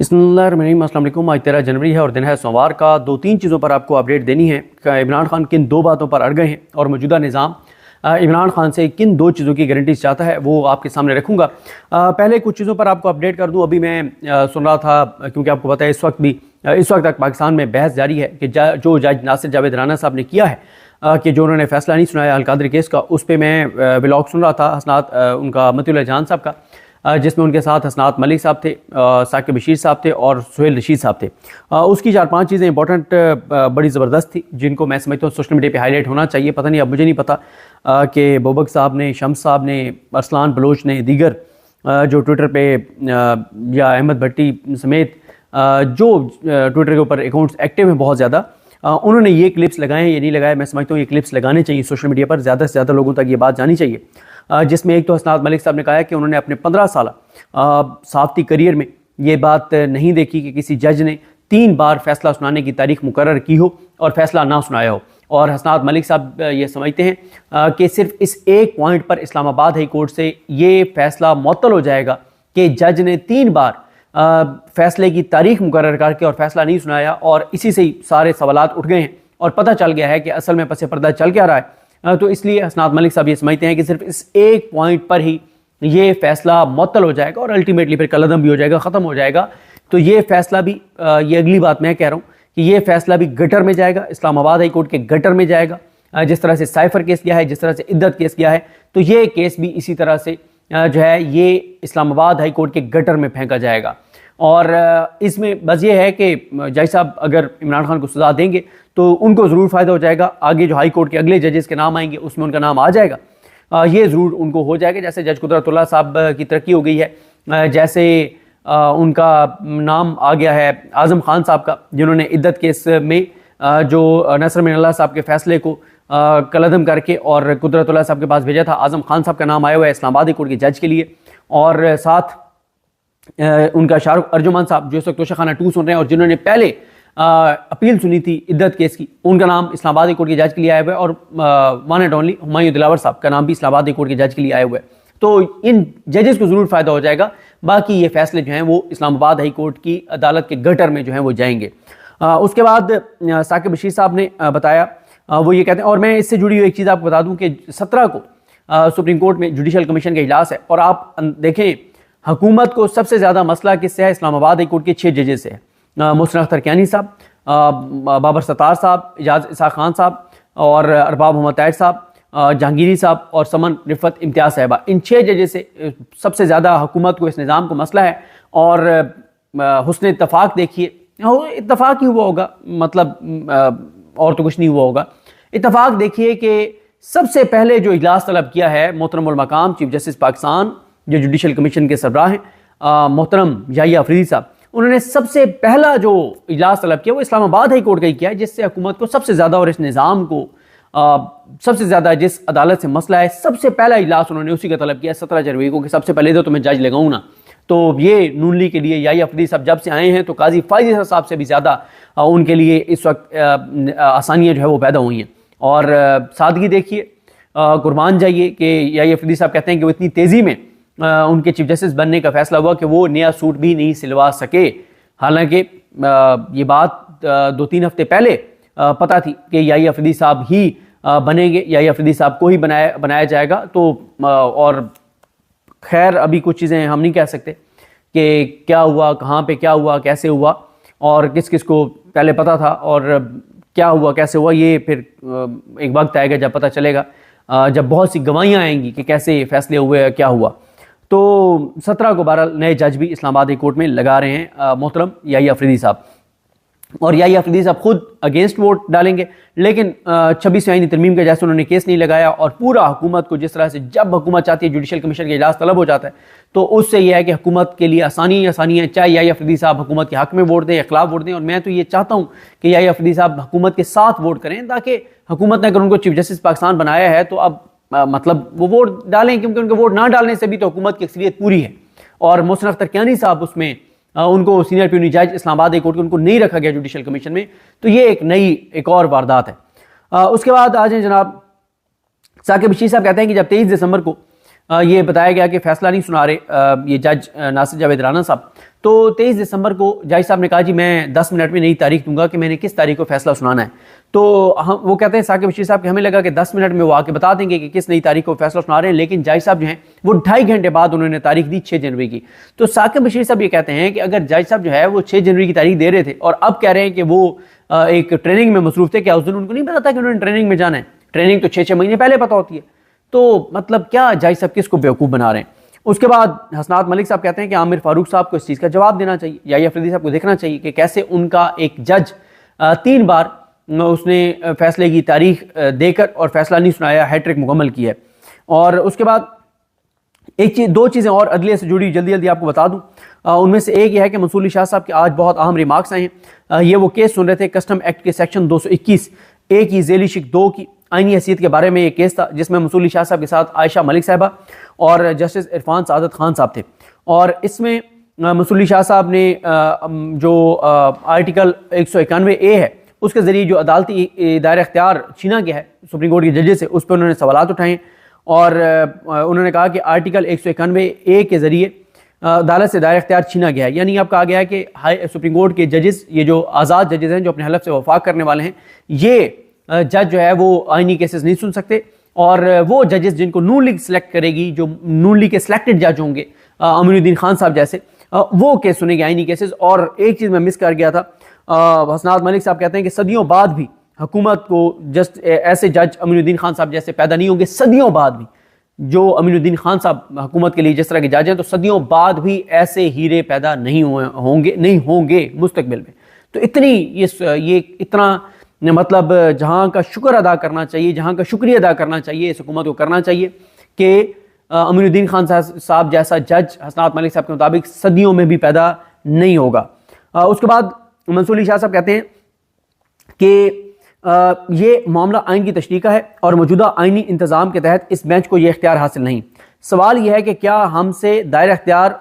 बिस्मिल्लाहिर्रहमानिर्रहीम। अस्सलाम वालेकुम। आज 13 जनवरी है और दिन है सोमवार का। दो तीन चीज़ों पर आपको अपडेट देनी है कि इमरान खान किन दो बातों पर अड़ गए हैं और मौजूदा निज़ाम इमरान खान से किन दो चीज़ों की गारंटी चाहता है, वो आपके सामने रखूँगा। पहले कुछ चीज़ों पर आपको अपडेट कर दूँ। अभी मैं सुन रहा था, क्योंकि आपको पता है इस वक्त तक पाकिस्तान में बहस जारी है कि जो जज नासिर जावेद राना साहब ने किया है कि जो उन्होंने फैसला नहीं सुनाया अल-कादरी केस का, उस पर मैं व्लॉग सुन रहा था हसनात उनका मतीउल्लाह जहान साहब का, जिसमें उनके साथ हसनात मलिक साहब थे, साकिब बशीर साहब थे और सुहेल रशीद साहब थे। उसकी चार पांच चीज़ें इंपॉर्टेंट बड़ी ज़बरदस्त थी, जिनको मैं समझता हूँ सोशल मीडिया पे हाईलाइट होना चाहिए। पता नहीं, अब मुझे नहीं पता कि बोबक साहब ने, शम्स साहब ने, अरसलान बलोच ने, दीगर जो ट्विटर पे या अहमद भट्टी समेत जो ट्विटर के ऊपर अकाउंट्स एक्टिव हैं बहुत ज़्यादा, उन्होंने ये क्लिप्स लगाए हैं। ये नहीं लगाए, मैं समझता हूँ ये क्लिप्स लगाने चाहिए सोशल मीडिया पर, ज़्यादा से ज़्यादा लोगों तक ये बात जानी चाहिए। जिसमें एक तो हसनात मलिक साहब ने कहा है कि उन्होंने अपने 15 साल सहाफ़ती करियर में ये बात नहीं देखी कि किसी जज ने 3 बार फैसला सुनाने की तारीख मुकर्रर की हो और फैसला ना सुनाया हो। और हसनात मलिक साहब ये समझते हैं कि सिर्फ इस एक पॉइंट पर इस्लामाबाद हाई कोर्ट से ये फैसला मुअत्तल हो जाएगा कि जज ने 3 बार फैसले की तारीख मुकर्रर करके और फैसला नहीं सुनाया, और इसी से ही सारे सवालात उठ गए हैं और पता चल गया है कि असल में पसे पर्दा चल क्या रहा है। तो इसलिए हसनात मलिक साहब ये समझते हैं कि सिर्फ इस एक पॉइंट पर ही ये फैसला मुअत्तल हो जाएगा और अल्टीमेटली फिर कलअदम भी हो जाएगा, ख़त्म हो जाएगा। तो ये फैसला भी, ये अगली बात मैं कह रहा हूँ कि ये फैसला भी गटर में जाएगा, इस्लामाबाद हाई कोर्ट के गटर में जाएगा। जिस तरह से साइफर केस किया है, जिस तरह से इद्दत केस किया है, तो ये केस भी इसी तरह से जो है ये इस्लामाबाद हाई कोर्ट के गटर में फेंका जाएगा। और इसमें बस ये है कि जज साहब अगर इमरान खान को सज़ा देंगे तो उनको ज़रूर फ़ायदा हो जाएगा। आगे जो हाई कोर्ट के अगले जजेस के नाम आएंगे उसमें उनका नाम आ जाएगा, ये ज़रूर उनको हो जाएगा। जैसे जज कुदरतुल्लाह साहब की तरक्की हो गई है, जैसे उनका नाम आ गया है आज़म खान साहब का, जिन्होंने इद्दत केस में जो नसर मिनल्लाह साहब के फ़ैसले को कलअदम करके और कुदरतुल्लाह साहब के पास भेजा था। आज़म खान साहब का नाम आया हुआ है इस्लामाबाद हाई कोर्ट के जज के लिए। और साथ उनका शाहरुख अर्जुमान साहब जो इस वक्त तोशाखाना 2 सुन रहे हैं और जिन्होंने पहले अपील सुनी थी इद्दत केस की, उनका नाम इस्लामाबाद हाई कोर्ट के जज के लिए आया हुआ है। और one and only Humayun Dilawar साहब का नाम भी इस्लामाबाद हाई कोर्ट के जज के लिए आया हुआ है। तो इन जजेस को ज़रूर फ़ायदा हो जाएगा। बाकी ये फैसले जो हैं वो इस्लामाबाद हाई कोर्ट की अदालत के गटर में जो हैं वो जाएंगे। उसके बाद साकिब बशीर साहब ने बताया, वो ये कहते हैं, और मैं इससे जुड़ी हुई एक चीज़ आपको बता दूँ कि 17 को सुप्रीम कोर्ट में जुडिशल कमीशन का इजलास है। और आप देखें, हुकूमत को सबसे ज़्यादा मसला किससे है? इस्लामाबाद हाई कोर्ट के 6 जजेस से है। मोहसिन अख्तर कियानी साहब, बाबर सत्तार साहब, इजाज इसाक खान साहब और अरबाब मोहम्मद ताहिर साहब, जहांगीरी साहब और समन रिफत इम्तियाज़ साहिबा, इन 6 जजेस से सबसे ज़्यादा हुकूमत को, इस निज़ाम को मसला है। और हुस्न इत्तफाक देखिए, इत्तफाक ही हुआ होगा, मतलब और तो कुछ नहीं हुआ होगा। इत्तफाक देखिए कि सबसे पहले जो इजलास तलब किया है मोहतरम मकाम चीफ जस्टिस पाकिस्तान, जो जुडिशल कमीशन के सरबराह हैं मोहतरम याहिया अफरीदी साहब, उन्होंने सबसे पहला जो इजलास तलब किया वो इस्लामाबाद हाई कोर्ट का ही किया है, जिससे हुकूमत को सबसे ज़्यादा और इस निज़ाम को सबसे ज़्यादा जिस अदालत से मसला है, सबसे पहला इजलास उन्होंने उसी का तलब किया 17 जनवरी को कि सबसे पहले तो मैं जज लगाऊँ ना। तो ये नून लीग के लिए याहिया अफरीदी साहब जब से आए हैं तो काजी फायज़ साहब से भी ज़्यादा उनके लिए इस वक्त आसानियाँ जो है वो पैदा हुई हैं। और सादगी देखिए, कुर्बान जाइए कि याहिया अफरीदी साहब कहते हैं कि वो इतनी तेज़ी में उनके चीफ जस्टिस बनने का फैसला हुआ कि वो नया सूट भी नहीं सिलवा सके। हालांकि ये बात 2-3 हफ्ते पहले पता थी कि याहिया अफरीदी साहब ही बनेंगे, याहिया अफरीदी साहब को ही बनाया जाएगा। तो और खैर अभी कुछ चीज़ें हम नहीं कह सकते कि क्या हुआ, कहाँ पे क्या हुआ, कैसे हुआ और किस किस को पहले पता था और क्या हुआ, कैसे हुआ। ये फिर एक वक्त आएगा जब पता चलेगा, जब बहुत सी गवाहियाँ आएंगी कि कैसे फैसले हुए, क्या हुआ। तो 17 को 12 नए जज भी इस्लामाबाद हाई कोर्ट में लगा रहे हैं मोहतरम याहिया अफरीदी साहब। और याहिया अफरीदी साहब खुद अगेंस्ट वोट डालेंगे, लेकिन 26वीं आईनी तरमीम का जैसे उन्होंने केस नहीं लगाया और पूरा हुकूमत को, जिस तरह से जब हुकूमत चाहती है जुडिशल कमीशन का इजलास तलब हो जाता है, तो उससे यह है कि हुकूमत के लिए आसानी है, चाहे याहिया अफरीदी साहब हुकूमत के हक में वोट दें या खिलाफ वोट दें। और मैं तो ये चाहता हूँ कि याहिया अफरीदी साहब हुकूमत के साथ वोट करें, ताकि हुकूमत ने अगर उनको चीफ जस्टिस पाकिस्तान बनाया है तो अब मतलब वो वोट डालें, क्योंकि उनके वोट ना डालने से भी तो हुकूमत की अक्सरियत पूरी है। और मोहसिन अख्तर कियानी साहब उसमें उनको सीनियर प्यूनी जज इस्लामाबाद हाई कोर्ट के, उनको नहीं रखा गया जुडिशल कमीशन में। तो ये एक और वारदात है। उसके बाद आ जाए जनाब, साकिब बशीर साहब कहते हैं कि जब 23 दिसंबर को ये बताया गया कि फैसला नहीं सुना रहे ये जज नासिर जावेद राना साहब। तो 23 दिसंबर को जज साहब ने कहा जी मैं 10 मिनट में नई तारीख दूंगा कि मैंने किस तारीख को फैसला सुनाना है। तो हम वो कहते हैं साकिब बशीर साहब कि हमें लगा कि 10 मिनट में वो आके बता देंगे कि किस नई तारीख को फैसला सुना रहे हैं, लेकिन जज साहब जो हैं वो 2.5 घंटे बाद उन्होंने तारीख दी 6 जनवरी की। तो साकिब बशीर साहब ये कहते हैं कि अगर जज साहब जो है वो 6 जनवरी की तारीख दे रहे थे और अब कह रहे हैं कि वो एक ट्रेनिंग में मसरूफ थे, क्या उस दिन उनको नहीं पता था कि उन्होंने ट्रेनिंग में जाना है? ट्रेनिंग तो 6 महीने पहले पता होती है। तो मतलब क्या जज साहब किसको बेवकूफ़ बना रहे हैं? उसके बाद हसनात मलिक साहब कहते हैं कि आमिर फारूक साहब को इस चीज़ का जवाब देना चाहिए, या अफरीदी साहब को देखना चाहिए कि कैसे उनका एक जज 3 बार उसने फैसले की तारीख देकर और फैसला नहीं सुनाया, हैट्रिक मुकम्मल की है। और उसके बाद दो चीज़ें और अदलिया से जुड़ी जल्दी जल्दी आपको बता दूं। उनमें से एक यह है कि मंसूर अली शाह साहब के आज बहुत अहम रिमार्क्स आए हैं। ये वो केस सुन रहे थे कस्टम एक्ट के सेक्शन 221 ए की ज़ेली शिक 2 की आईनी हैसियत के बारे में ये केस था, जिसमें मंसूर अली शाह साहब के साथ आयशा मलिक साहिबा और जस्टिस इरफान सादत खान साहब थे। और इसमें मंसूर अली शाह साहब ने जो आर्टिकल 191A है उसके ज़रिए जो अदालती दायरा इख्तियार छीना गया है सुप्रीम कोर्ट के जजेस से, उस पर उन्होंने सवालात उठाए और उन्होंने कहा कि आर्टिकल 191A के ज़रिए अदालत से दायरा इख्तियार छीना गया है। यानी अब कहा गया है कि सुप्रीम कोर्ट के जजेस, ये जो आज़ाद जजेस हैं जो अपने हलफ से वफाक करने वाले हैं, ये जज जो है वो आईनी केसेस नहीं सुन सकते। और वो जजेस जिनको नून लीग सेलेक्ट करेगी, जो नून लीग के सिलेक्टेड जज होंगे अमीनुद्दीन खान साहब जैसे, वो केस सुनेंगे आईनी केसेस। और एक चीज़ मैं मिस कर गया था, हसनात मलिक साहब कहते हैं कि सदियों बाद भी हुकूमत को जस्ट ऐसे जज अमीनुद्दीन खान साहब जैसे पैदा नहीं होंगे, सदियों बाद भी। जो अमीनुद्दीन खान साहब हुकूमत के लिए जिस तरह के जज हैं, तो सदियों बाद भी ऐसे हीरे पैदा नहीं होंगे मुस्तकबिल में। तो इतनी ये इतना मतलब जहाँ का शुक्र अदा करना चाहिए, जहाँ का शुक्रिया अदा करना चाहिए इस हुकूमत को करना चाहिए कि अमीनुद्दीन खान साहब जैसा जज हसनात मलिक साहब के मुताबिक सदियों में भी पैदा नहीं होगा। उसके बाद मंसूर अली शाह साहब कहते हैं कि ये मामला आइन की तशरीह का है और मौजूदा आइनी इंतज़ाम के तहत इस बेंच को यह इख्तियार हासिल नहीं। सवाल यह है कि क्या हमसे दायरा इख्तियार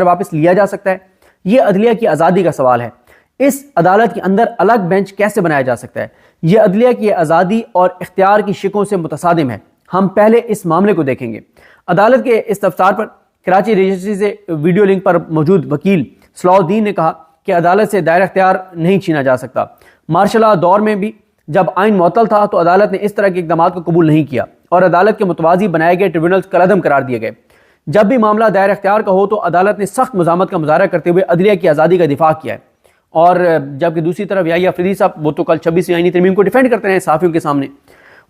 वापस लिया जा सकता है? यह अदलिया की आज़ादी का सवाल है। इस अदालत के अंदर अलग बेंच कैसे बनाया जा सकता है? यह अदलिया की आज़ादी और इख्तियार की शिकों से मुतसादिम है। हम पहले इस मामले को देखेंगे। अदालत के इस्तफसार पर कराची रजिस्ट्री से वीडियो लिंक पर मौजूद वकील सलाउद्दीन ने कहा कि अदालत से दायरा इख्तियार नहीं छीना जा सकता। मार्शल लॉ दौर में भी जब आइन मुअत्तल था तो अदालत ने इस तरह के इक़दाम को कबूल नहीं किया और अदालत के मुतवाज़ी बनाए गए ट्रिब्यूनल्स कलअदम करार दिए गए। जब भी मामला दायरा इख्तियार का हो तो अदालत ने सख्त मज़ामत का मुजाहरा करते हुए अदलिया की आज़ादी का दिफा किया है। और जबकि दूसरी तरफ या अफरीदी साहब वो तो कल 26वीं आईनी तरमीम को डिफेंड करते हैं सहाफ़ियों के सामने।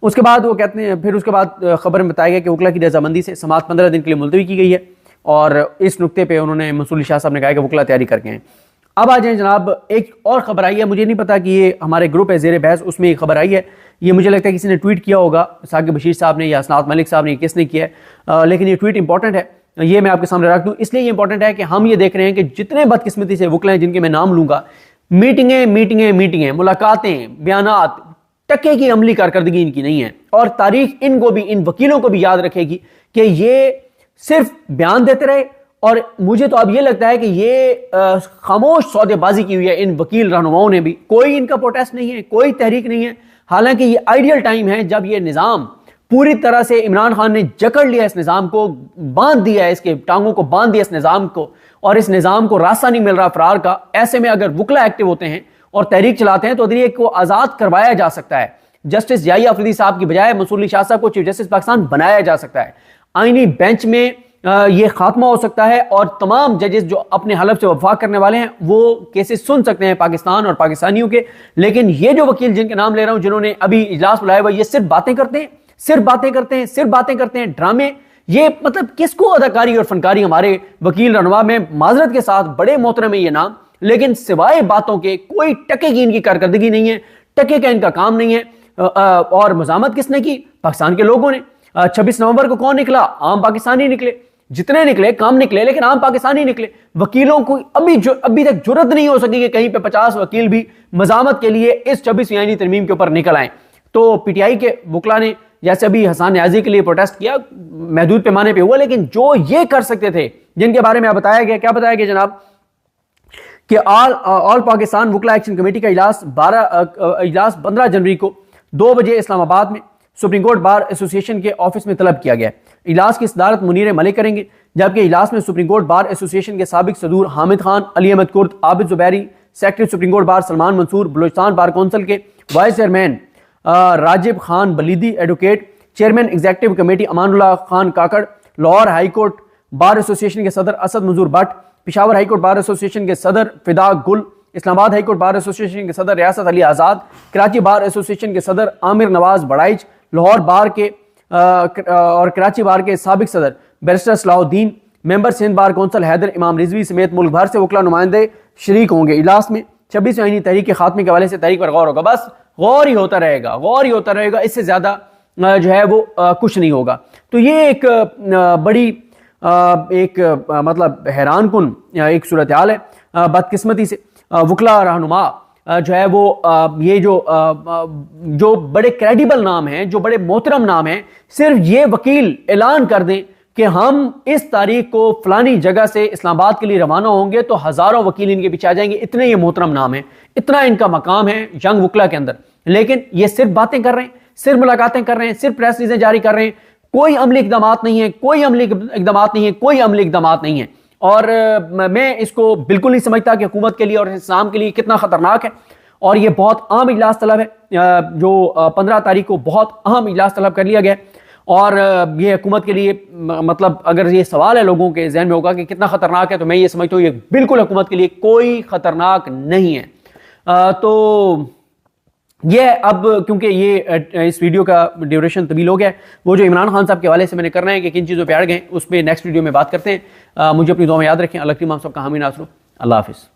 उसके बाद वो कहते हैं, फिर उसके बाद खबर में बताया गया कि वकला की रजामंदी से समाअत 15 दिन के लिए मुलतवी की गई है। और इस नुक्ते पे उन्होंने मंसूर अली शाह साहब ने कहा कि वकला तैयारी करके हैं। अब आ जाए जनाब, एक और खबर आई है, मुझे नहीं पता कि ये हमारे ग्रुप है ज़ेर बहस, उसमें एक खबर आई है। ये मुझे लगता है किसी ने ट्वीट किया होगा, साकिब बशीर साहब ने या हसनात मलिक साहब ने, किसने किया है, लेकिन ये ट्वीट इंपॉर्टेंट है, ये मैं आपके सामने रख दूँ। इसलिए ये इंपॉर्टेंट है कि हम ये देख रहे हैं कि जितने बदकिस्मती से वकला हैं जिनके मैं नाम लूँगा, मीटिंगें, मुलाकातें, बयानात, टके की अमली कारकर्दगी इनकी नहीं है। और तारीख इनको भी, इन वकीलों को भी याद रखेगी कि ये सिर्फ बयान देते रहे। और मुझे तो अब ये लगता है कि ये खामोश सौदेबाजी की हुई है इन वकील रहनुमाओं ने भी। कोई इनका प्रोटेस्ट नहीं है, कोई तहरीक नहीं है। हालांकि ये आइडियल टाइम है जब ये निज़ाम पूरी तरह से, इमरान खान ने जकड़ लिया इस निज़ाम को, बांध दिया है, इसके टांगों को बांध दिया इस निज़ाम को, और इस निज़ाम को रास्ता नहीं मिल रहा फरार का। ऐसे में अगर वकला एक्टिव होते हैं और तहरीक चलाते हैं तो अदलिया को आज़ाद करवाया जा सकता है। जस्टिस याहिया अफरीदी साहब की बजाय मंसूर अली शाह साहब को चीफ जस्टिस पाकिस्तान बनाया जा सकता है। आईनी बेंच में ये खात्मा हो सकता है और तमाम जजेस जो अपने हलफ से वफा करने वाले हैं वो केसेस सुन सकते हैं पाकिस्तान और पाकिस्तानियों के। लेकिन ये जो वकील जिनके नाम ले रहा हूं, जिन्होंने अभी इजलास बुलाया हुआ, ये सिर्फ बातें करते हैं, ड्रामे। ये मतलब किसको अदाकारी और फनकारी? हमारे वकील रहनुमा में माजरत के साथ बड़े मोहतरम है ये नाम, लेकिन सिवाय बातों के कोई टके की इनकी कारकर्दगी नहीं है, टके का इनका काम नहीं है। और मज़ामत किसने की? पाकिस्तान के लोगों ने। 26 नवंबर को कौन निकला? आम पाकिस्तानी निकले। जितने निकले कम निकले, लेकिन आम पाकिस्तानी निकले। वकीलों को अभी तक जुर्रत नहीं हो सकी कि कहीं पे 50 वकील भी मज़ामत के लिए इस 26वीं आईनी तरमीम के ऊपर निकल आए। तो पीटीआई के वकला ने जैसे अभी हसन न्याजी के लिए प्रोटेस्ट किया, महदूद पैमाने पे हुआ, लेकिन जो ये कर सकते थे, जिनके बारे में बताया गया, क्या बताया गया जनाब, कि ऑल पाकिस्तान वकला एक्शन कमेटी का इजलास 15 जनवरी को 2 बजे इस्लामाबाद में सुप्रीम कोर्ट बार एसोसिएशन के ऑफिस में तलब किया गया। इजलास की सदारत मुनीर मलिक करेंगे, जबकि इजलास में सुप्रीम कोर्ट बार एसोसिएशन के साबिक सदूर Hamid Khan, Ali Ahmad Kurd, Abid Zubairi, secretary supreme court bar Salman Mansoor, Balochistan bar council के vice chairman Rajib Khan Buledi, advocate, chairman executive committee Amanullah Khan Kakar, Lahore high court bar association के सदर Asad Manzoor Bhatt, Peshawar high court bar association के सदर Fida Gul, Islamabad high court bar association के सदर रियासत अली आज़ाद, कराची बार एसोसिएशन के सदर आमिर नवाज बड़ाइच, लाहौर बार के और कराची बार के साबिक सदर barrister Salahuddin, member Sindh bar council Haider Imam Rizvi समेत मुल्क भर से वकला नुमाइंदे शरीक होंगे। इजलास में 26 आईनी तहरीक के खात्मे के हवाले से तहरीक पर गौर होगा। बस गौर ही होता रहेगा, गौर ही होता रहेगा, इससे ज्यादा जो है वो कुछ नहीं होगा। तो ये एक बड़ी मतलब हैरान कुन एक सूरत हाल है। बदकिस्मती से वकला रहनुमा जो है वो ये जो बड़े क्रेडिबल नाम हैं, जो बड़े मोहतरम नाम हैं, सिर्फ ये वकील ऐलान कर दें कि हम इस तारीख को फलानी जगह से इस्लामाबाद के लिए रवाना होंगे तो हजारों वकील इनके पीछे आ जाएंगे। इतने ये मोहतरम नाम है, इतना इनका मकाम है यंग वकला के अंदर, लेकिन ये सिर्फ बातें कर रहे हैं, सिर्फ मुलाकातें कर रहे हैं, सिर्फ प्रेस रिलीजें जारी कर रहे हैं, कोई अमली इकदाम नहीं है, कोई अमली इकदाम नहीं है, कोई अमली इकदाम नहीं है। और मैं इसको बिल्कुल नहीं समझता कि हुकूमत के लिए और इस्लाम के लिए कितना खतरनाक है। और ये बहुत अहम इजलास तलब है, जो 15 तारीख को बहुत अहम इजलास तलब कर लिया गया। और ये हुकूमत के लिए मतलब अगर ये सवाल है लोगों के जहन में होगा कि कितना खतरनाक है, तो मैं ये समझता हूँ ये बिल्कुल हुकूमत के लिए कोई खतरनाक नहीं है। तो ये अब क्योंकि ये इस वीडियो का ड्यूरेशन तवील हो गया है, वो जो इमरान खान साहब के हवाले से मैंने करना है कि किन चीज़ों पे अड़ गए, उस पर नेक्स्ट वीडियो में बात करते हैं। मुझे अपनी दुआ में याद रखें। अल्लाह की माम सबका हामी नासरू। अल्लाह हाफिज़।